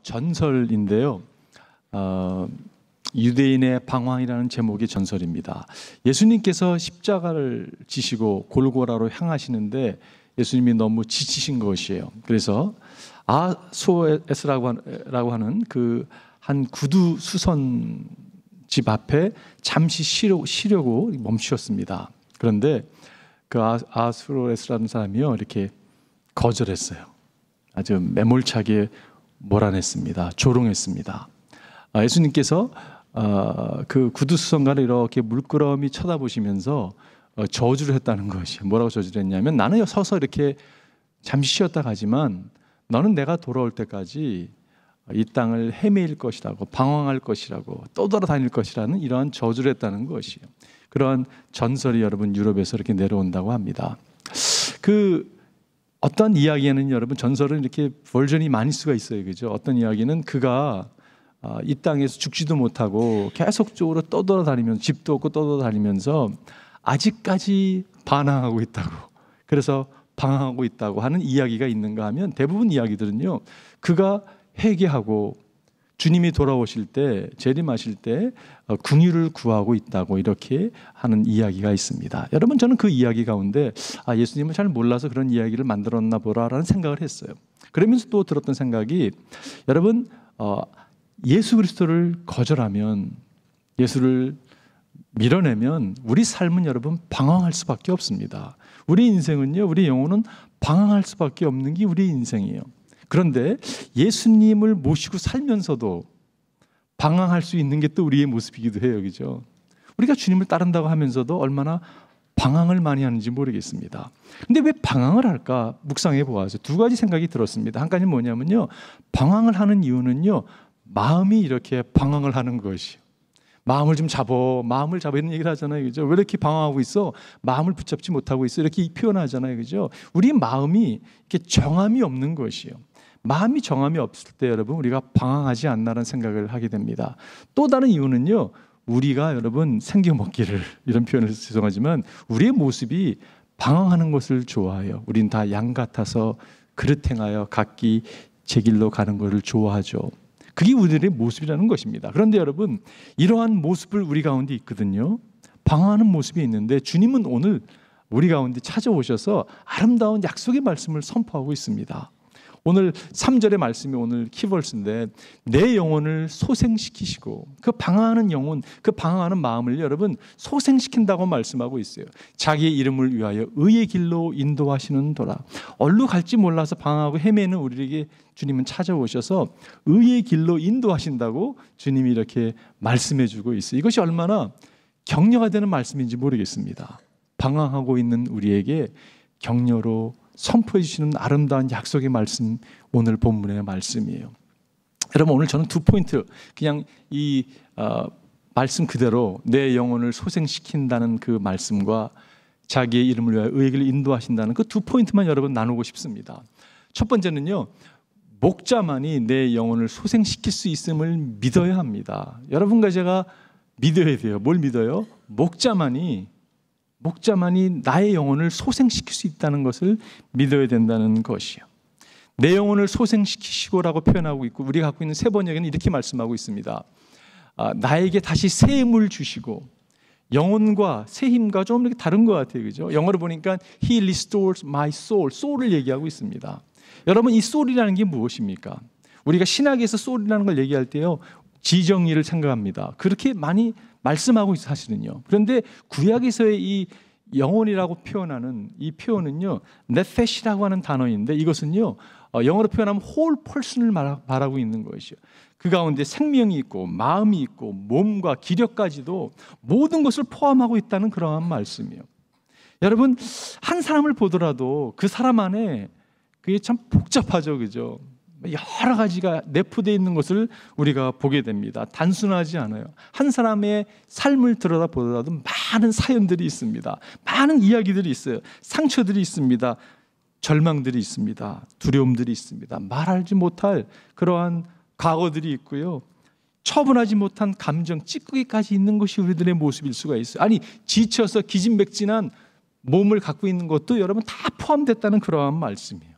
전설인데요. 유대인의 방황이라는 제목의 전설입니다. 예수님께서 십자가를 지시고 골고라로 향하시는데 예수님이 너무 지치신 것이에요. 그래서 아소에스라고 하는 그 한 구두 수선 집 앞에 잠시 쉬려고 멈추었습니다. 그런데 그 아수로에스라는 사람이요, 이렇게 거절했어요. 아주 매몰차게 몰아냈습니다. 조롱했습니다. 예수님께서 그 구두수선가를 이렇게 물끄러미 쳐다보시면서 저주를 했다는 것이, 뭐라고 저주를 했냐면, 나는 서서 이렇게 잠시 쉬었다 가지만 너는 내가 돌아올 때까지 이 땅을 헤매일 것이라고, 방황할 것이라고, 떠돌아다닐 것이라는 이러한 저주를 했다는 것이에요. 그러한 전설이 여러분 유럽에서 이렇게 내려온다고 합니다. 그 어떤 이야기에는 여러분 전설은 이렇게 버전이 많을 수가 있어요, 그죠? 어떤 이야기는 그가 이 땅에서 죽지도 못하고 계속적으로 떠돌아다니면서, 집도 없고 떠돌아다니면서 아직까지 반항하고 있다고, 그래서 방황하고 있다고 하는 이야기가 있는가 하면, 대부분 이야기들은요, 그가 회개하고 주님이 돌아오실 때, 재림하실 때 긍휼을 구하고 있다고 이렇게 하는 이야기가 있습니다. 여러분, 저는 그 이야기 가운데 예수님을 잘 몰라서 그런 이야기를 만들었나 보라라는 생각을 했어요. 그러면서 또 들었던 생각이, 여러분, 예수 그리스도를 거절하면, 예수를 밀어내면 우리 삶은 여러분 방황할 수밖에 없습니다. 우리 인생은요, 우리 영혼은 방황할 수밖에 없는 게 우리 인생이에요. 그런데 예수님을 모시고 살면서도 방황할 수 있는 게 또 우리의 모습이기도 해요, 그죠? 우리가 주님을 따른다고 하면서도 얼마나 방황을 많이 하는지 모르겠습니다. 근데 왜 방황을 할까 묵상해 보아서 두 가지 생각이 들었습니다. 한 가지는 뭐냐면요, 방황을 하는 이유는요, 마음이 이렇게 방황을 하는 것이요, 마음을 좀 잡어, 마음을 잡어, 이런 얘기를 하잖아요, 그죠? 왜 이렇게 방황하고 있어? 마음을 붙잡지 못하고 있어, 이렇게 표현하잖아요, 그죠? 우리 마음이 이렇게 정함이 없는 것이요, 마음이 정함이 없을 때 여러분 우리가 방황하지 않나라는 생각을 하게 됩니다. 또 다른 이유는요, 우리가 여러분 생겨먹기를, 이런 표현을 해서 죄송하지만 우리의 모습이 방황하는 것을 좋아해요. 우린 다 양 같아서 그릇 행하여 각기 제 길로 가는 것을 좋아하죠. 그게 우리들의 모습이라는 것입니다. 그런데 여러분, 이러한 모습을 우리 가운데 있거든요. 방황하는 모습이 있는데 주님은 오늘 우리 가운데 찾아오셔서 아름다운 약속의 말씀을 선포하고 있습니다. 오늘 3절의 말씀이 오늘 키버스인데, 내 영혼을 소생시키시고, 그 방황하는 영혼, 그 방황하는 마음을 여러분 소생시킨다고 말씀하고 있어요. 자기의 이름을 위하여 의의 길로 인도하시는도다. 어디로 갈지 몰라서 방황하고 헤매는 우리에게 주님은 찾아오셔서 의의 길로 인도하신다고 주님이 이렇게 말씀해 주고 있어요. 이것이 얼마나 격려가 되는 말씀인지 모르겠습니다. 방황하고 있는 우리에게 격려로 선포해 주시는 아름다운 약속의 말씀, 오늘 본문의 말씀이에요. 여러분, 오늘 저는 두 포인트, 그냥 이 말씀 그대로 내 영혼을 소생시킨다는 그 말씀과 자기의 이름을 위하여 의의 길을 인도하신다는 그 두 포인트만 여러분 나누고 싶습니다. 첫 번째는요, 목자만이 내 영혼을 소생시킬 수 있음을 믿어야 합니다. 여러분과 제가 믿어야 돼요. 뭘 믿어요? 목자만이 나의 영혼을 소생시킬 수 있다는 것을 믿어야 된다는 것이요. 내 영혼을 소생시키시고라고 표현하고 있고, 우리가 갖고 있는 세 번역에는 이렇게 말씀하고 있습니다. 나에게 다시 새 힘을 주시고, 영혼과 새 힘과 좀 이렇게 다른 것 같아요, 그죠? 영어로 보니까 He restores my soul, soul을 얘기하고 있습니다. 여러분, 이 soul이라는 게 무엇입니까? 우리가 신학에서 soul이라는 걸 얘기할 때요, 지정의를 생각합니다. 그렇게 많이 말씀하고 있어요, 사실은요. 그런데 구약에서의 이 영혼이라고 표현하는 이 표현은요, 네페시라고 하는 단어인데, 이것은요, 영어로 표현하면 whole person을 말하고 있는 것이죠. 그 가운데 생명이 있고 마음이 있고 몸과 기력까지도 모든 것을 포함하고 있다는 그러한 말씀이에요. 여러분, 한 사람을 보더라도 그 사람 안에 그게 참 복잡하죠, 그죠? 여러 가지가 내포되어 있는 것을 우리가 보게 됩니다. 단순하지 않아요. 한 사람의 삶을 들여다보더라도 많은 사연들이 있습니다. 많은 이야기들이 있어요. 상처들이 있습니다. 절망들이 있습니다. 두려움들이 있습니다. 말하지 못할 그러한 과거들이 있고요. 처분하지 못한 감정, 찌꺼기까지 있는 것이 우리들의 모습일 수가 있어요. 아니, 지쳐서 기진맥진한 몸을 갖고 있는 것도 여러분 다 포함됐다는 그러한 말씀이에요.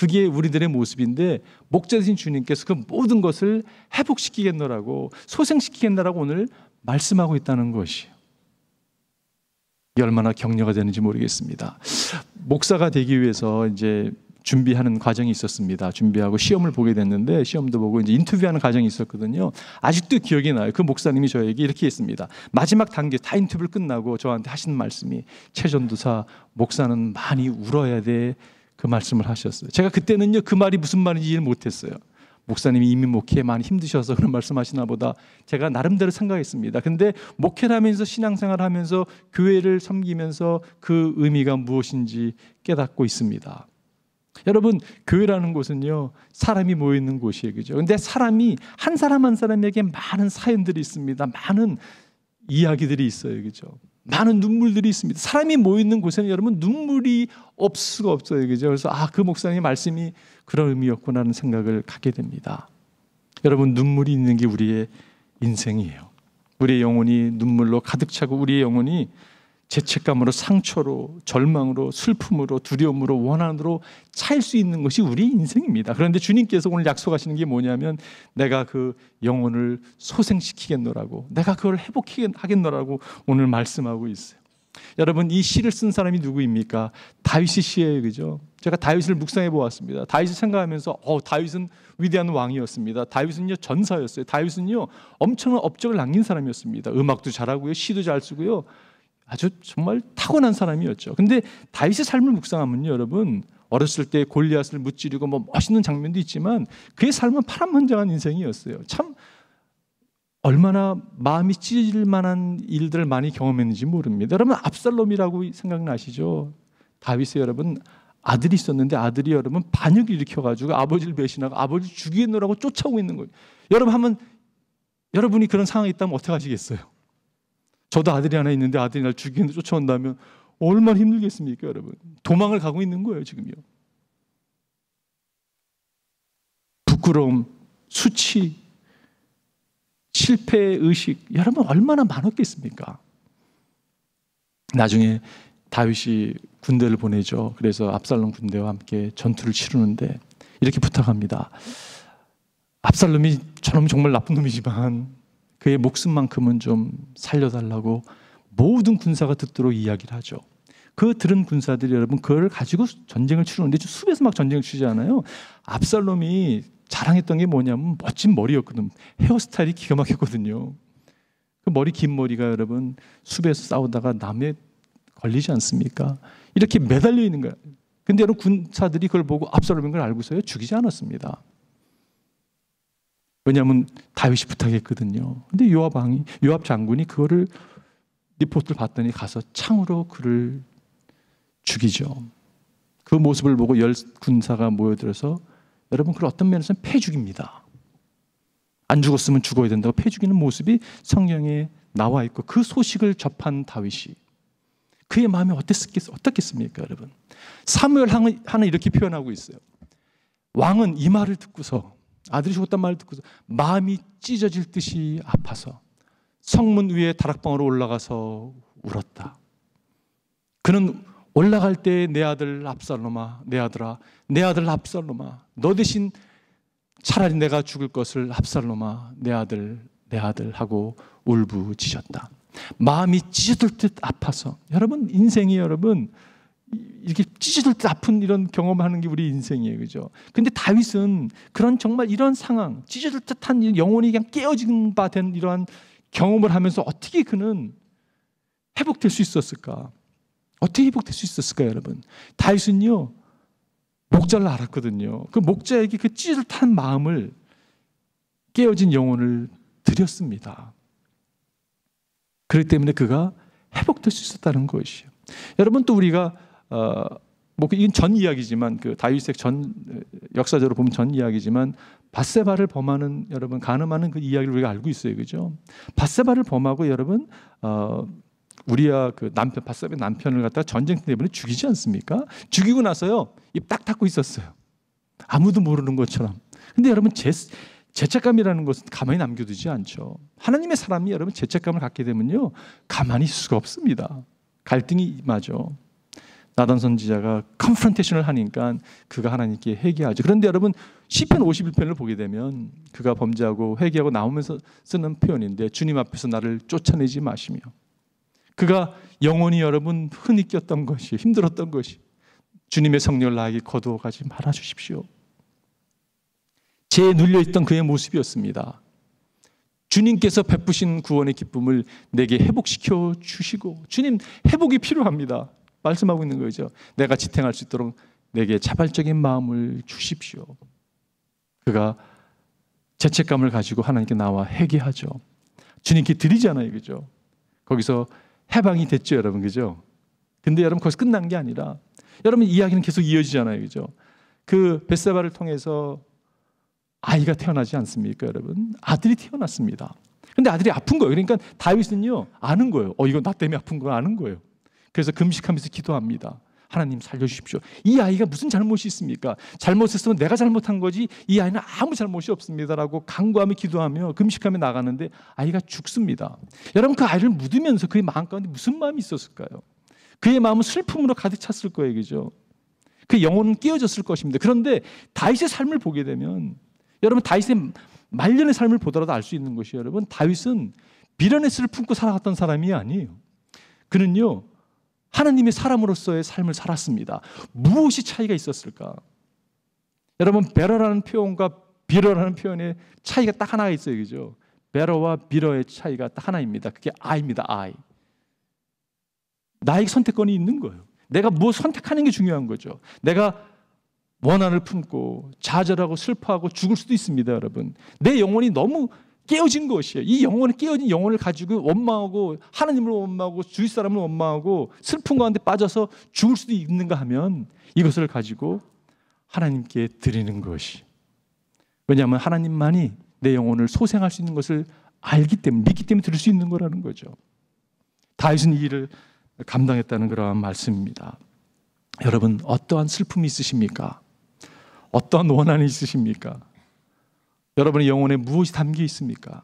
그게 우리들의 모습인데 목자 되신 주님께서 그 모든 것을 회복시키겠노라고, 소생시키겠노라고 오늘 말씀하고 있다는 것이에요. 이게 얼마나 격려가 되는지 모르겠습니다. 목사가 되기 위해서 이제 준비하는 과정이 있었습니다. 준비하고 시험을 보게 됐는데, 시험도 보고 이제 인터뷰하는 과정이 있었거든요. 아직도 기억이 나요. 그 목사님이 저에게 이렇게 했습니다. 마지막 단계 다 인터뷰를 끝나고 저한테 하시는 말씀이, 최전도사, 목사는 많이 울어야 돼, 그 말씀을 하셨어요. 제가 그때는요, 그 말이 무슨 말인지 이해를 못했어요. 목사님이 이미 목회에 많이 힘드셔서 그런 말씀하시나 보다, 제가 나름대로 생각했습니다. 근데 목회를 하면서, 신앙생활을 하면서, 교회를 섬기면서 그 의미가 무엇인지 깨닫고 있습니다. 여러분, 교회라는 곳은요, 사람이 모여있는 곳이에요, 그죠? 근데 사람이 한 사람 한 사람에게 많은 사연들이 있습니다. 많은 이야기들이 있어요, 그죠? 많은 눈물들이 있습니다. 사람이 모여있는 곳에는 여러분 눈물이 없을 수가 없어요, 그죠? 그래서 그 목사님의 말씀이 그런 의미였구나라는 생각을 갖게 됩니다. 여러분, 눈물이 있는 게 우리의 인생이에요. 우리의 영혼이 눈물로 가득 차고, 우리의 영혼이 죄책감으로, 상처로, 절망으로, 슬픔으로, 두려움으로, 원한으로 차일 수 있는 것이 우리 인생입니다. 그런데 주님께서 오늘 약속하시는 게 뭐냐면, 내가 그 영혼을 소생시키겠노라고, 내가 그걸 회복하겠노라고 오늘 말씀하고 있어요. 여러분, 이 시를 쓴 사람이 누구입니까? 다윗이 시예요, 그죠? 제가 다윗을 묵상해 보았습니다. 다윗을 생각하면서 다윗은 위대한 왕이었습니다. 다윗은요, 전사였어요. 다윗은요, 엄청난 업적을 남긴 사람이었습니다. 음악도 잘하고요, 시도 잘 쓰고요, 아주 정말 타고난 사람이었죠. 근데 다윗의 삶을 묵상하면요, 여러분, 어렸을 때 골리앗을 무찌르고 멋있는 장면도 있지만 그의 삶은 파란만장한 인생이었어요. 참 얼마나 마음이 찢어질 만한 일들을 많이 경험했는지 모릅니다. 여러분, 압살롬이라고 생각나시죠? 다윗의 여러분 아들이 있었는데, 아들이 여러분 반역을 일으켜가지고 아버지를 배신하고 아버지를 죽이겠노라고 쫓아오고 있는 거예요. 여러분이 그런 상황에 있다면 어떻게 하시겠어요? 저도 아들이 하나 있는데 아들이 날 죽이는데 쫓아온다면 얼마나 힘들겠습니까, 여러분? 도망을 가고 있는 거예요, 지금요. 부끄러움, 수치, 실패의 의식, 여러분 얼마나 많았겠습니까? 나중에 다윗이 군대를 보내죠. 그래서 압살롬 군대와 함께 전투를 치르는데 이렇게 부탁합니다. 압살롬이 저놈 정말 나쁜 놈이지만 그의 목숨만큼은 좀 살려달라고 모든 군사가 듣도록 이야기를 하죠. 그 들은 군사들이 여러분 그걸 가지고 전쟁을 치르는데 숲에서 막 전쟁을 치잖아요. 압살롬이 자랑했던 게 뭐냐면 멋진 머리였거든. 헤어스타일이 기가 막혔거든요. 그 긴 머리가 여러분 숲에서 싸우다가 나무에 걸리지 않습니까? 이렇게 매달려 있는 거야. 근데 여러분 군사들이 그걸 보고 압살롬인 걸 알고서요 죽이지 않았습니다. 왜냐하면 다윗이 부탁했거든요. 근데 요압 장군이 그거를 리포트를 봤더니 가서 창으로 그를 죽이죠. 그 모습을 보고 10 군사가 모여들어서 여러분 그걸 어떤 면에서는 패죽입니다. 안 죽었으면 죽어야 된다고 패죽이는 모습이 성경에 나와 있고, 그 소식을 접한 다윗이 그의 마음이 어떻겠습니까, 여러분? 사무엘 하나 이렇게 표현하고 있어요. 왕은 이 말을 듣고서, 아들이 죽었단 말을 듣고서 마음이 찢어질 듯이 아파서 성문 위에 다락방으로 올라가서 울었다. 그는 올라갈 때 내 아들 압살롬아, 내 아들아, 내 아들 압살롬아, 너 대신 차라리 내가 죽을 것을 압살롬아, 내 아들 하고 울부짖었다. 마음이 찢어질 듯 아파서. 여러분 인생이 여러분 이렇게 찢어질 듯 아픈 이런 경험하는 게 우리 인생이에요, 그죠? 근데 다윗은 그런 정말 이런 상황, 찢어질 듯한 영혼이 그냥 깨어진 바 된 이러한 경험을 하면서 어떻게 그는 회복될 수 있었을까? 어떻게 회복될 수 있었을까요, 여러분? 다윗은요 목자를 알았거든요. 그 목자에게 그 찢어질 듯한 마음을, 깨어진 영혼을 드렸습니다. 그렇기 때문에 그가 회복될 수 있었다는 것이에요. 여러분 또 우리가 이건 전 이야기지만, 그 다윗의 역사적으로 보면 전 이야기지만, 밧세바를 범하는 여러분 간음하는 그 이야기를 우리가 알고 있어요, 그죠? 밧세바를 범하고 여러분 우리야 그 남편, 밧세바의 남편을 갖다가 전쟁 때문에 죽이지 않습니까? 죽이고 나서요 입 딱 닫고 있었어요. 아무도 모르는 것처럼. 근데 여러분 죄책감이라는 것은 가만히 남겨두지 않죠. 하나님의 사람이 여러분 죄책감을 갖게 되면요 가만히 있을 수가 없습니다. 갈등이 임하죠. 나단 선지자가 컨프런테이션을 하니까 그가 하나님께 회개하죠. 그런데 여러분 시편 51편을 보게 되면 그가 범죄하고 회개하고 나오면서 쓰는 표현인데 주님 앞에서 나를 쫓아내지 마시며, 그가 영원히 여러분 흔히 꼈던 것이, 힘들었던 것이 주님의 성령을 나에게 거두어 가지 말아 주십시오. 죄에 눌려있던 그의 모습이었습니다. 주님께서 베푸신 구원의 기쁨을 내게 회복시켜 주시고, 주님 회복이 필요합니다. 말씀하고 있는 거죠. 내가 지탱할 수 있도록 내게 자발적인 마음을 주십시오. 그가 죄책감을 가지고 하나님께 나와 회개하죠. 주님께 드리잖아요, 그죠? 거기서 해방이 됐죠, 여러분, 그죠? 근데 여러분 거기서 끝난 게 아니라 여러분 이야기는 계속 이어지잖아요, 그죠? 그 벳세바를 통해서 아이가 태어나지 않습니까, 여러분? 아들이 태어났습니다. 근데 아들이 아픈 거예요. 그러니까 다윗은요 아는 거예요. 이거 나 때문에 아픈 거 아는 거예요. 그래서 금식하면서 기도합니다. 하나님 살려주십시오. 이 아이가 무슨 잘못이 있습니까? 잘못했으면 내가 잘못한 거지 이 아이는 아무 잘못이 없습니다라고 간구하며 기도하며 금식하며 나가는데 아이가 죽습니다. 여러분 그 아이를 묻으면서 그의 마음 가운데 무슨 마음이 있었을까요? 그의 마음은 슬픔으로 가득 찼을 거예요, 그죠? 그 영혼은 깨어졌을 것입니다. 그런데 다윗의 삶을 보게 되면 여러분 다윗의 말년의 삶을 보더라도 알 수 있는 것이, 여러분 다윗은 비련의 슬을 품고 살아갔던 사람이 아니에요. 그는요 하나님의 사람으로서의 삶을 살았습니다. 무엇이 차이가 있었을까? 여러분 베러라는 표현과 비러라는 표현의 차이가 딱 하나가 있어요, 그죠? 베러와 비러의 차이가 딱 하나입니다. 그게 I입니다. I. 나에게 선택권이 있는 거예요. 내가 무엇 선택하는 게 중요한 거죠. 내가 원한을 품고 좌절하고 슬퍼하고 죽을 수도 있습니다, 여러분. 내 영혼이 너무 깨어진 것이에요. 이 영혼을, 깨어진 영혼을 가지고 원망하고 하나님을 원망하고 주위 사람을 원망하고 슬픈 가운데 빠져서 죽을 수도 있는가 하면 이것을 가지고 하나님께 드리는 것이, 왜냐하면 하나님만이 내 영혼을 소생할 수 있는 것을 알기 때문에, 믿기 때문에 드릴 수 있는 거라는 거죠. 다윗은 이 일을 감당했다는 그러한 말씀입니다. 여러분 어떠한 슬픔이 있으십니까? 어떠한 원한이 있으십니까? 여러분의 영혼에 무엇이 담겨 있습니까?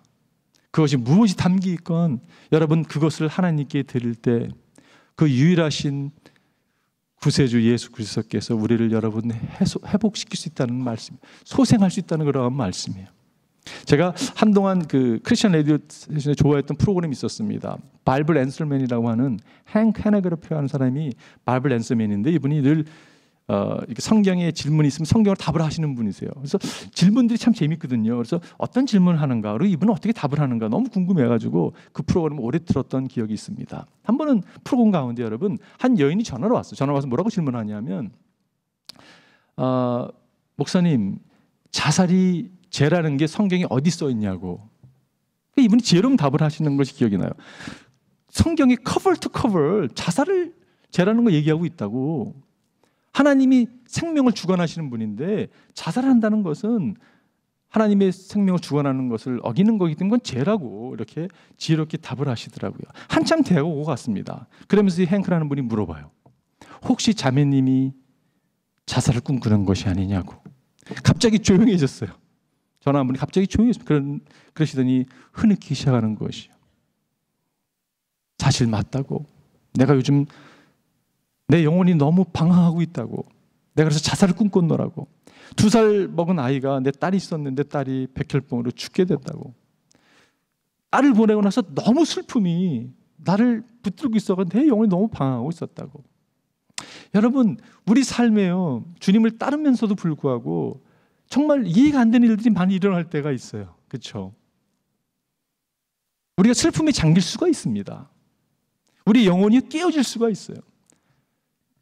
그것이 무엇이 담겨 있건 여러분 그것을 하나님께 드릴 때 그 유일하신 구세주 예수 그리스도께서 우리를 여러분 회복시킬 수 있다는 말씀, 소생할 수 있다는 그런 말씀이에요. 제가 한동안 그 크리스천 라디오 스테이션에 좋아했던 프로그램이 있었습니다. 바이블 앤서맨이라고 하는 행크 헤네그로프 하는 사람이 바이블 앤서맨인데, 이분이 늘 이렇게 성경에 질문이 있으면 성경으로 답을 하시는 분이세요. 그래서 질문들이 참 재밌거든요. 그래서 어떤 질문을 하는가, 그리고 이분은 어떻게 답을 하는가 너무 궁금해가지고 그 프로그램을 오래 들었던 기억이 있습니다. 한 번은 프로그램 가운데 여러분 한 여인이 전화로 왔어요. 전화 와서 뭐라고 질문하냐면 목사님 자살이 죄라는 게 성경에 어디 써 있냐고. 이분이 지혜로운 답을 하시는 것이 기억이 나요. 성경에 커버 투 커버 자살을 죄라는 거 얘기하고 있다고. 하나님이 생명을 주관하시는 분인데 자살한다는 것은 하나님의 생명을 주관하는 것을 어기는 거기 때문에 그건 죄라고 이렇게 지혜롭게 답을 하시더라고요. 한참 대화가 오고 갔습니다. 그러면서 행크라는 분이 물어봐요. 혹시 자매님이 자살을 꿈꾸는 것이 아니냐고. 갑자기 조용해졌어요. 전화 한 분이 갑자기 조용해졌어요. 그러시더니 흐느끼기 시작하는 것이요. 사실 맞다고. 내가 요즘 내 영혼이 너무 방황하고 있다고. 내가 그래서 자살을 꿈꿨노라고. 2살 먹은 아이가, 내 딸이 있었는데 딸이 백혈병으로 죽게 됐다고. 딸을 보내고 나서 너무 슬픔이 나를 붙들고 있어서 내 영혼이 너무 방황하고 있었다고. 여러분 우리 삶에요 주님을 따르면서도 불구하고 정말 이해가 안 되는 일들이 많이 일어날 때가 있어요. 그렇죠? 우리가 슬픔에 잠길 수가 있습니다. 우리 영혼이 깨어질 수가 있어요.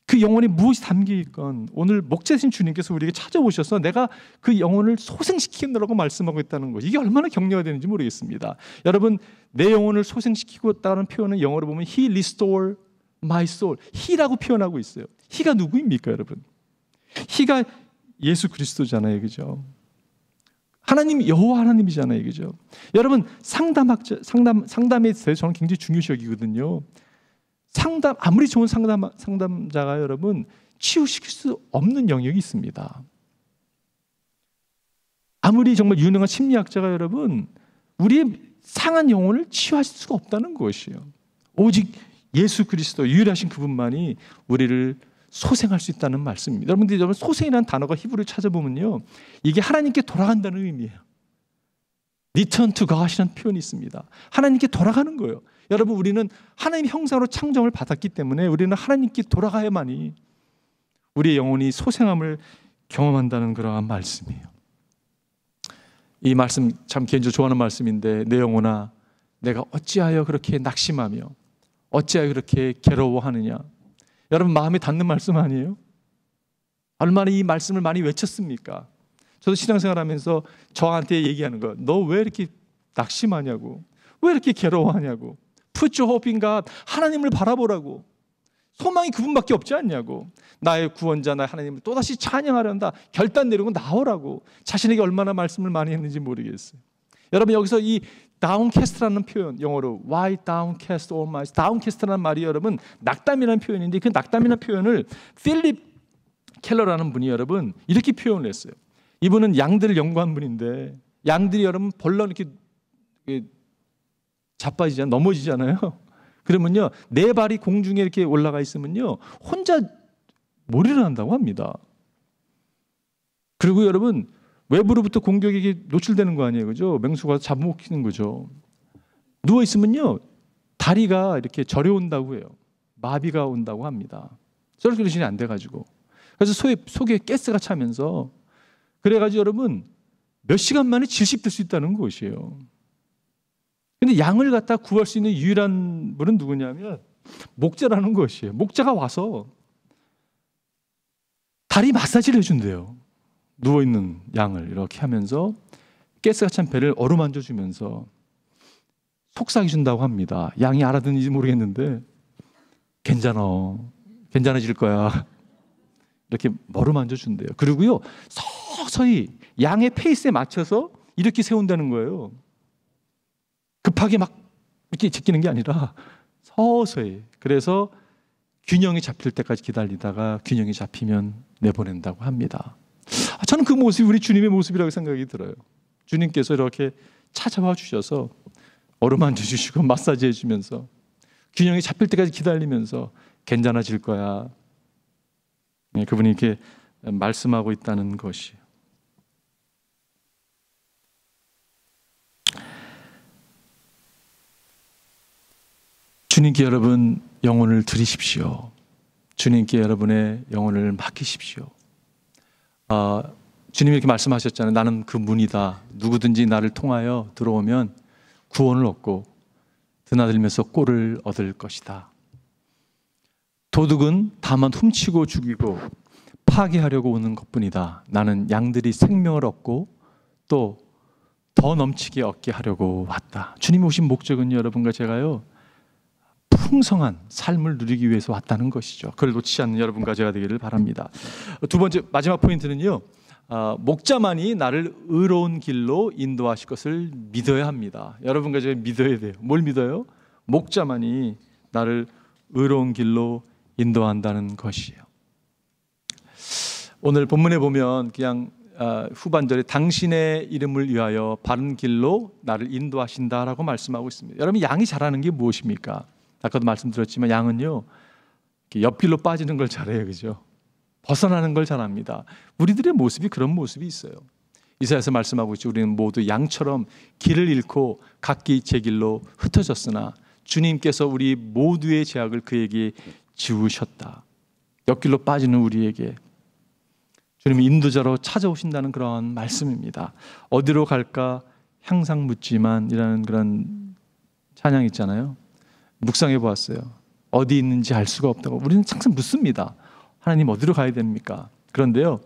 그 영혼에 무엇이 담겨 있건 오늘 목자신 주님께서 우리에게 찾아오셔서 내가 그 영혼을 소생시키느라고 말씀하고 있다는 것, 이게 얼마나 격려가 되는지 모르겠습니다. 여러분 내 영혼을 소생시키고 있다는 표현은 영어로 보면 He restore my soul, He라고 표현하고 있어요. He가 누구입니까 여러분? He가 예수 그리스도잖아요, 그죠? 하나님 여호와 하나님이잖아요, 그죠? 여러분 상담에 대해서 저는 굉장히 중요시 여기거든요. 아무리 좋은 상담자가 여러분 치유시킬 수 없는 영역이 있습니다. 아무리 정말 유능한 심리학자가 여러분 우리의 상한 영혼을 치유하실 수가 없다는 것이에요. 오직 예수 그리스도 유일하신 그분만이 우리를 소생할 수 있다는 말씀입니다. 여러분 소생이라는 단어가 히브리어 찾아보면요, 이게 하나님께 돌아간다는 의미예요. Return to God이라는 표현이 있습니다. 하나님께 돌아가는 거예요. 여러분, 우리는 하나님 형상으로 창조를 받았기 때문에 우리는 하나님께 돌아가야만이 우리의 영혼이 소생함을 경험한다는 그러한 말씀이에요. 이 말씀 참 개인적으로 좋아하는 말씀인데, 내 영혼아 내가 어찌하여 그렇게 낙심하며 어찌하여 그렇게 괴로워하느냐. 여러분, 마음에 닿는 말씀 아니에요? 얼마나 이 말씀을 많이 외쳤습니까? 저도 신앙생활하면서 저한테 얘기하는 거, 너 왜 이렇게 낙심하냐고, 왜 이렇게 괴로워하냐고, Put your hope in God, 하나님을 바라보라고, 소망이 그분밖에 없지 않냐고, 나의 구원자 나의 하나님을 또다시 찬양하려한다, 결단 내리고 나오라고. 자신에게 얼마나 말씀을 많이 했는지 모르겠어요. 여러분, 여기서 이 downcast라는 표현, 영어로 why downcast all my, downcast라는 말이 여러분 낙담이라는 표현인데, 그 낙담이라는 표현을 필립 켈러라는 분이 여러분 이렇게 표현을 했어요. 이분은 양들을 연구한 분인데, 양들이 여러분 벌렁 이렇게 자빠지잖아요, 넘어지잖아요. 그러면요, 네 발이 공중에 이렇게 올라가 있으면요 혼자 못 일어난다고 합니다. 그리고 여러분 외부로부터 공격에게 노출되는 거 아니에요, 그죠? 맹수가 잡아먹히는 거죠. 누워 있으면요 다리가 이렇게 저려온다고 해요. 마비가 온다고 합니다. 서큘레이션이 안 돼가지고. 그래서 속에 가스가 차면서, 그래가지고 여러분 몇 시간 만에 질식될 수 있다는 것이에요. 근데 양을 갖다 구할 수 있는 유일한 분은 누구냐면 목자라는 것이에요. 목자가 와서 다리 마사지를 해준대요. 누워있는 양을 이렇게 하면서 가스가 찬 배를 어루만져 주면서 속삭이 준다고 합니다. 양이 알아듣는지 모르겠는데 괜찮아질 거야, 이렇게 어루만져 준대요. 그리고요 서서히 양의 페이스에 맞춰서 이렇게 세운다는 거예요. 급하게 막 이렇게 제끼는 게 아니라 서서히. 그래서 균형이 잡힐 때까지 기다리다가 균형이 잡히면 내보낸다고 합니다. 저는 그 모습이 우리 주님의 모습이라고 생각이 들어요. 주님께서 이렇게 찾아와 주셔서 어루만져 주시고 마사지 해주면서 균형이 잡힐 때까지 기다리면서 괜찮아질 거야, 그분이 이렇게 말씀하고 있다는 것이에요. 주님께 여러분 영혼을 드리십시오. 주님께 여러분의 영혼을 맡기십시오. 주님이 이렇게 말씀하셨잖아요. 나는 그 문이다. 누구든지 나를 통하여 들어오면 구원을 얻고 드나들면서 꼴을 얻을 것이다. 도둑은 다만 훔치고 죽이고 파괴하려고 오는 것뿐이다. 나는 양들이 생명을 얻고 또 더 넘치게 얻게 하려고 왔다. 주님이 오신 목적은 여러분과 제가요 풍성한 삶을 누리기 위해서 왔다는 것이죠. 그걸 놓치지 않는 여러분과 제가 되기를 바랍니다. 두 번째, 마지막 포인트는요, 목자만이 나를 의로운 길로 인도하실 것을 믿어야 합니다. 여러분과 제가 믿어야 돼요. 뭘 믿어요? 목자만이 나를 의로운 길로 인도한다는 것이에요. 오늘 본문에 보면 그냥 후반절에 당신의 이름을 위하여 바른 길로 나를 인도하신다라고 말씀하고 있습니다. 여러분, 양이 잘하는 게 무엇입니까? 아까도 말씀드렸지만 양은요 옆길로 빠지는 걸 잘해요, 그죠? 벗어나는 걸 잘합니다. 우리들의 모습이 그런 모습이 있어요. 이사야서 말씀하고 있죠. 우리는 모두 양처럼 길을 잃고 각기 제 길로 흩어졌으나 주님께서 우리 모두의 죄악을 그에게 지우셨다. 옆길로 빠지는 우리에게 주님이 인도자로 찾아오신다는 그런 말씀입니다. 어디로 갈까 항상 묻지만이라는 그런 찬양 있잖아요. 묵상해 보았어요. 어디 있는지 알 수가 없다고. 우리는 항상 묻습니다. 하나님 어디로 가야 됩니까? 그런데요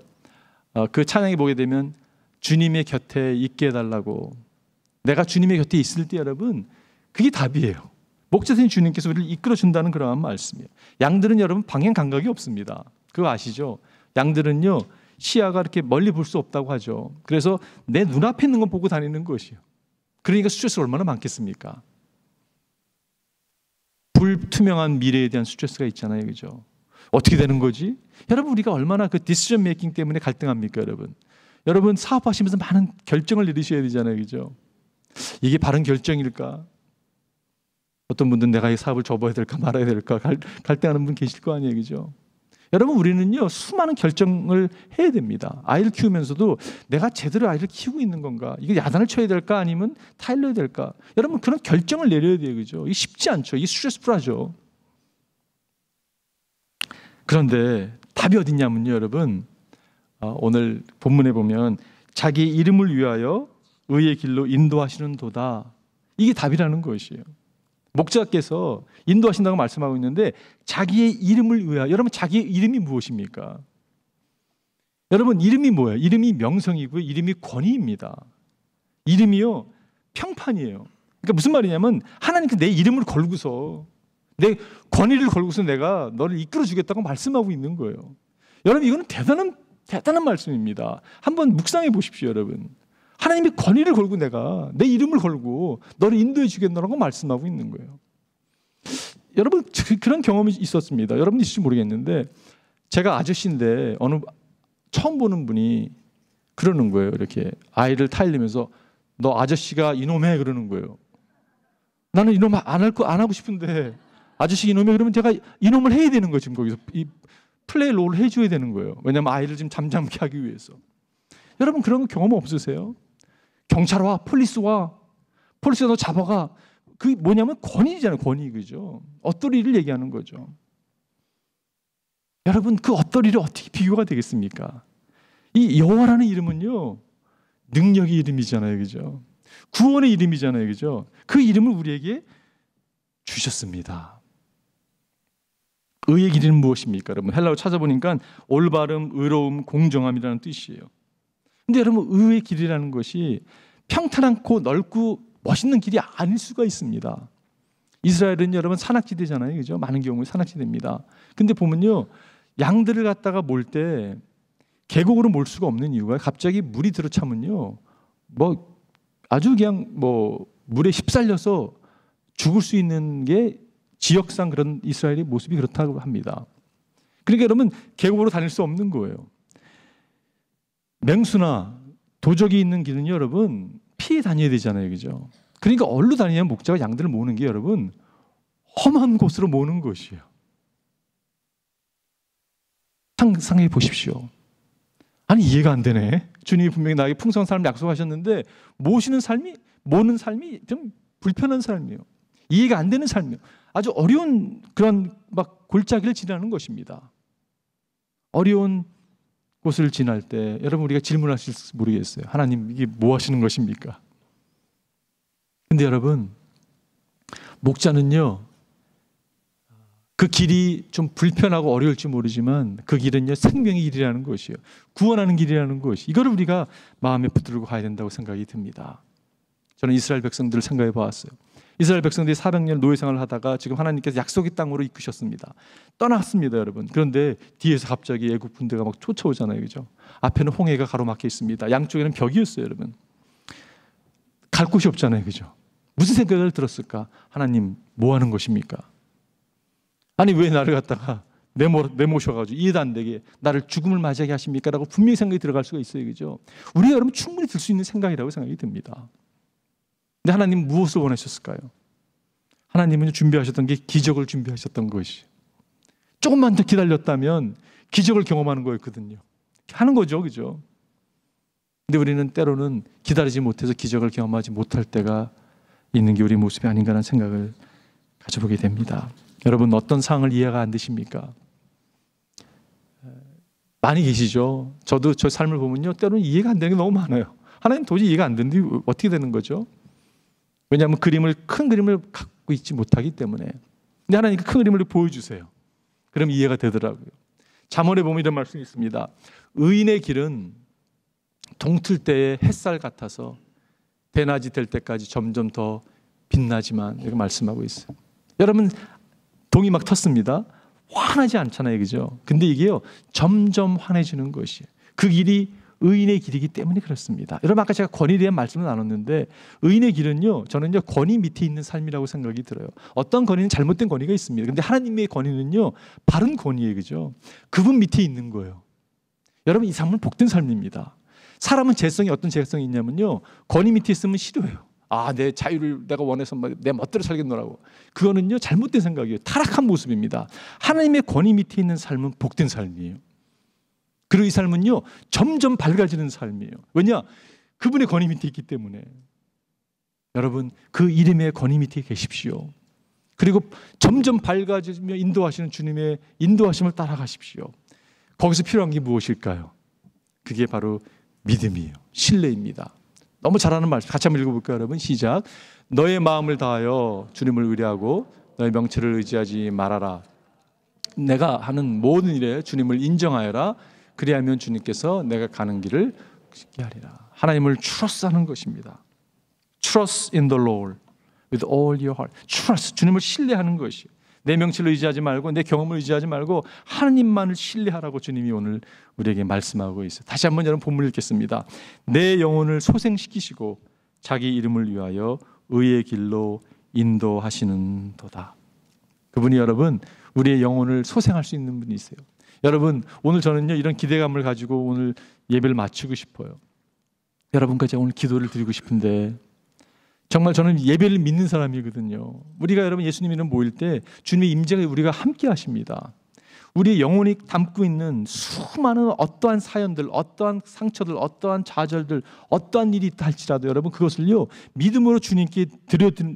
그 찬양에 보게 되면 주님의 곁에 있게 해달라고, 내가 주님의 곁에 있을 때 여러분 그게 답이에요. 목자신 주님께서 우리를 이끌어 준다는 그러한 말씀이에요. 양들은 여러분 방향 감각이 없습니다. 그거 아시죠? 양들은요 시야가 이렇게 멀리 볼 수 없다고 하죠. 그래서 내 눈앞에 있는 거 보고 다니는 것이에요. 그러니까 스트레스가 얼마나 많겠습니까? 불투명한 미래에 대한 스트레스가 있잖아요, 그죠? 어떻게 되는 거지? 여러분, 우리가 얼마나 그 디시전 메이킹 때문에 갈등합니까, 여러분? 여러분 사업하시면서 많은 결정을 내리셔야 되잖아요, 그죠? 이게 바른 결정일까? 어떤 분들은 내가 이 사업을 접어야 될까 말아야 될까 갈등하는 분 계실 거 아니에요, 그죠? 여러분, 우리는요 수많은 결정을 해야 됩니다. 아이를 키우면서도 내가 제대로 아이를 키우고 있는 건가? 이게 야단을 쳐야 될까? 아니면 타일러야 될까? 여러분, 그런 결정을 내려야 돼요. 그죠? 이게 쉽지 않죠. 이게 스트레스풀하죠. 그런데 답이 어딨냐면요, 여러분, 오늘 본문에 보면 자기 이름을 위하여 의의 길로 인도하시는 도다. 이게 답이라는 것이에요. 목자께서 인도하신다고 말씀하고 있는데 자기의 이름을 위하여. 여러분, 자기의 이름이 무엇입니까? 여러분, 이름이 뭐예요? 이름이 명성이고요, 이름이 권위입니다. 이름이요 평판이에요. 그러니까 무슨 말이냐면 하나님께 내 이름을 걸고서, 내 권위를 걸고서 내가 너를 이끌어 주겠다고 말씀하고 있는 거예요. 여러분, 이거는 대단한 말씀입니다. 한번 묵상해 보십시오. 여러분, 하나님이 권위를 걸고 내가 내 이름을 걸고 너를 인도해 주겠노라고 말씀하고 있는 거예요. 여러분, 그런 경험이 있었습니다. 여러분 있을지 모르겠는데 제가 아저씨인데 어느 처음 보는 분이 그러는 거예요. 이렇게 아이를 타일리면서 너 아저씨가 이놈해 그러는 거예요. 나는 이놈 안 하고 싶은데 아저씨 이놈해 그러면 제가 이놈을 해야 되는 거예요. 지금 거기서 이 플레이 롤을 해줘야 되는 거예요. 왜냐하면 아이를 지금 잠잠케 하기 위해서. 여러분, 그런 경험 없으세요? 경찰 와, 폴리스가 너 잡아가. 그게 뭐냐면 권위잖아요. 권위. 그죠? 엇도리를 얘기하는 거죠. 여러분, 그 엇도리를 어떻게 비교가 되겠습니까? 이 여호와라는 이름은요 능력의 이름이잖아요. 그죠? 구원의 이름이잖아요. 그죠? 그 이름을 우리에게 주셨습니다. 의의 길이는 무엇입니까? 여러분, 헬라어 찾아보니까 올바름, 의로움, 공정함이라는 뜻이에요. 근데 여러분, 의의 길이라는 것이 평탄하고 넓고 멋있는 길이 아닐 수가 있습니다. 이스라엘은 여러분 산악지대잖아요. 그죠? 많은 경우에 산악지대입니다. 근데 보면요, 양들을 갖다가 몰 때 계곡으로 몰 수가 없는 이유가 갑자기 물이 들어차면요, 아주 그냥 물에 휩쓸려서 죽을 수 있는 게 지역상 그런 이스라엘의 모습이 그렇다고 합니다. 그러니까 여러분, 계곡으로 다닐 수 없는 거예요. 맹수나 도적이 있는 길은요, 여러분 피해 다녀야 되잖아요. 그죠? 그러니까 어디로 다니냐면 목자가 양들을 모으는 게 여러분 험한 곳으로 모으는 것이에요. 상상해 보십시오. 아니, 이해가 안 되네. 주님이 분명히 나에게 풍성한 삶을 약속하셨는데 모는 삶이 좀 불편한 삶이에요. 이해가 안 되는 삶이에요. 아주 어려운 그런 골짜기를 지나는 것입니다. 어려운 곳을 지날 때 여러분, 우리가 질문하실지 모르겠어요. 하나님, 이게 뭐 하시는 것입니까? 근데 여러분, 목자는요 그 길이 좀 불편하고 어려울지 모르지만 그 길은요 생명의 길이라는 것이에요. 구원하는 길이라는 것이, 이거를 우리가 마음에 붙들고 가야 된다고 생각이 듭니다. 저는 이스라엘 백성들을 생각해 보았어요. 이스라엘 백성들이 400년 노예생활을 하다가 지금 하나님께서 약속의 땅으로 이끄셨습니다. 떠났습니다, 여러분. 그런데 뒤에서 갑자기 애국 군대가 막 쫓아오잖아요. 그죠? 앞에는 홍해가 가로막혀 있습니다. 양쪽에는 벽이었어요, 여러분. 갈 곳이 없잖아요. 그죠? 무슨 생각을 들었을까? 하나님, 뭐 하는 것입니까? 아니, 왜 나를 갖다가 내모셔가지고 이해도 안 되게 나를 죽음을 맞이하게 하십니까? 라고 분명히 생각이 들어갈 수가 있어요. 그죠? 우리가 여러분 충분히 들 수 있는 생각이라고 생각이 듭니다. 근데 하나님 무엇을 원하셨을까요? 하나님은 준비하셨던 게 기적을 준비하셨던 것이, 조금만 더 기다렸다면 기적을 경험하는 거였거든요. 하는 거죠. 그죠? 근데 우리는 때로는 기다리지 못해서 기적을 경험하지 못할 때가 있는 게 우리 모습이 아닌가라는 생각을 가져보게 됩니다. 여러분, 어떤 상황을 이해가 안 되십니까? 많이 계시죠? 저도 저 삶을 보면요, 때로는 이해가 안 되는 게 너무 많아요. 하나님 도저히 이해가 안 되는데 어떻게 되는 거죠? 왜냐하면 큰 그림을 갖고 있지 못하기 때문에. 근데 하나님 큰 그림을 보여주세요. 그럼 이해가 되더라고요. 잠언에 보면 이런 말씀이 있습니다. 의인의 길은 동틀 때의 햇살 같아서 대낮이 될 때까지 점점 더 빛나지만, 이렇게 말씀하고 있어요. 여러분, 동이 막 텄습니다. 환하지 않잖아요. 그죠? 근데 이게요 점점 환해지는 것이에요. 그 길이 의인의 길이기 때문에 그렇습니다. 여러분, 아까 제가 권위에 대한 말씀을 나눴는데 의인의 길은요, 저는요 권위 밑에 있는 삶이라고 생각이 들어요. 어떤 권위는 잘못된 권위가 있습니다. 근데 하나님의 권위는요 바른 권위예요. 그죠? 그분 밑에 있는 거예요. 여러분, 이 삶은 복된 삶입니다. 사람은 어떤 재성이 있냐면요, 권위 밑에 있으면 싫어해요. 내 자유를 내가 원해서 내 멋대로 살겠노라고. 그거는요 잘못된 생각이에요. 타락한 모습입니다. 하나님의 권위 밑에 있는 삶은 복된 삶이에요. 그리고 이 삶은요 점점 밝아지는 삶이에요. 왜냐? 그분의 권위 밑에 있기 때문에. 여러분 그 이름의 권위 밑에 계십시오. 그리고 점점 밝아지며 인도하시는 주님의 인도하심을 따라가십시오. 거기서 필요한 게 무엇일까요? 그게 바로 믿음이에요. 신뢰입니다. 너무 잘하는 말씀. 같이 한번 읽어볼까요, 여러분? 시작. 너의 마음을 다하여 주님을 의뢰하고 너의 명체를 의지하지 말아라. 내가 하는 모든 일에 주님을 인정하여라. 그리하면 주님께서 내가 가는 길을 쉽게 하리라. 하나님을 trust하는 것입니다. Trust in the Lord with all your heart. Trust, 주님을 신뢰하는 것이에요. 내 명체를 의지하지 말고 내 경험을 의지하지 말고 하나님만을 신뢰하라고 주님이 오늘 우리에게 말씀하고 있어요. 다시 한번 여러분 본문 읽겠습니다. 내 영혼을 소생시키시고 자기 이름을 위하여 의의 길로 인도하시는 도다. 그분이 여러분 우리의 영혼을 소생할 수 있는 분이 있어요. 여러분 오늘 저는요 이런 기대감을 가지고 오늘 예배를 마치고 싶어요. 여러분과 제가 오늘 기도를 드리고 싶은데 정말 저는 예배를 믿는 사람이거든요. 우리가 여러분 예수님 이름 모일 때 주님의 임재가 우리가 함께 하십니다. 우리의 영혼이 담고 있는 수많은 어떠한 사연들, 어떠한 상처들, 어떠한 좌절들, 어떠한 일이 있다 할지라도 여러분 그것을요 믿음으로 주님께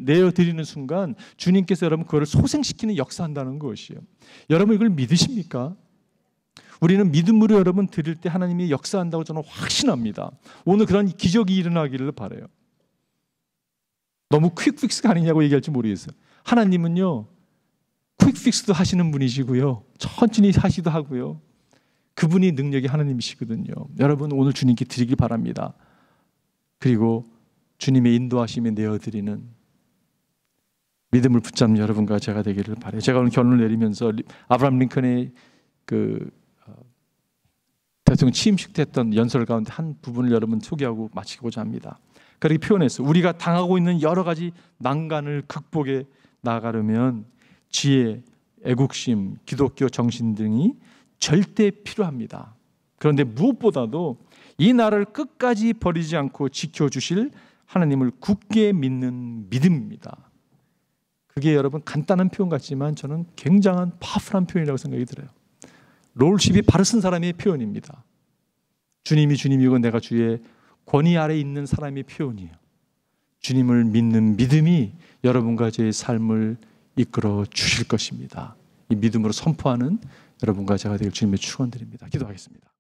내어드리는 순간 주님께서 여러분 그거를 소생시키는 역사한다는 것이에요. 여러분 이걸 믿으십니까? 우리는 믿음으로 여러분 드릴 때 하나님이 역사한다고 저는 확신합니다. 오늘 그런 기적이 일어나기를 바라요. 너무 퀵픽스가 아니냐고 얘기할지 모르겠어요. 하나님은요 퀵픽스도 하시는 분이시고요 천천히 하시도 하고요 그분이 능력이 하나님이시거든요. 여러분 오늘 주님께 드리기 바랍니다. 그리고 주님의 인도하심에 내어드리는 믿음을 붙잡는 여러분과 제가 되기를 바라요. 제가 오늘 결론을 내리면서 아브라함 링컨의 대통령 취임식 때 했던 연설 가운데 한 부분을 여러분 소개하고 마치고자 합니다. 그렇게 표현했어요. 우리가 당하고 있는 여러 가지 난간을 극복해 나가려면 지혜, 애국심, 기독교 정신 등이 절대 필요합니다. 그런데 무엇보다도 이 나라를 끝까지 버리지 않고 지켜주실 하나님을 굳게 믿는 믿음입니다. 그게 여러분 간단한 표현 같지만 저는 굉장한 파워풀한 표현이라고 생각이 들어요. 롤십이 바로 쓴 사람의 표현입니다. 주님이 주님이고 내가 주의 권위 아래 있는 사람의 표현이에요. 주님을 믿는 믿음이 여러분과 제 삶을 이끌어 주실 것입니다. 이 믿음으로 선포하는 여러분과 제가 되길 주님의 축원드립니다. 기도하겠습니다.